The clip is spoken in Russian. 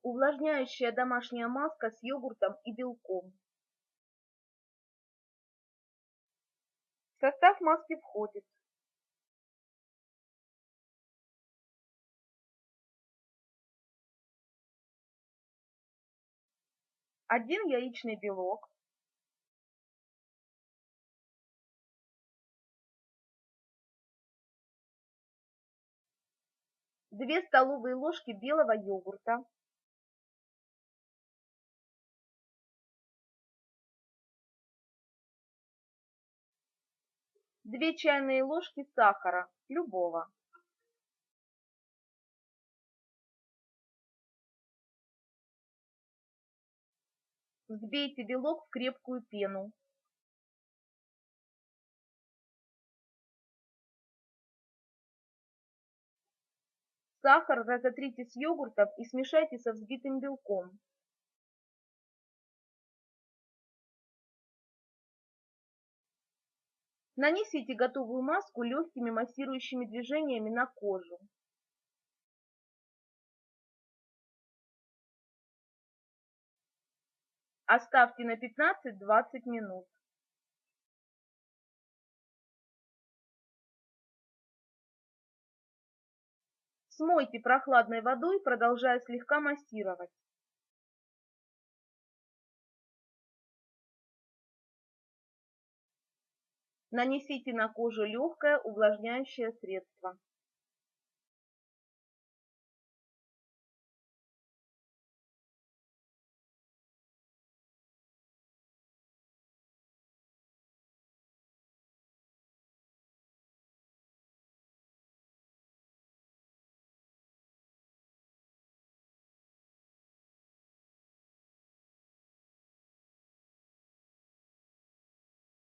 Увлажняющая домашняя маска с йогуртом и белком. В состав маски входит 1 яичный белок, 2 столовые ложки белого йогурта, 2 чайные ложки сахара любого, взбейте белок в крепкую пену. Сахар разотрите с йогуртом и смешайте со взбитым белком. Нанесите готовую маску легкими массирующими движениями на кожу. Оставьте на 15-20 минут. Смойте прохладной водой, продолжая слегка массировать. Нанесите на кожу легкое увлажняющее средство.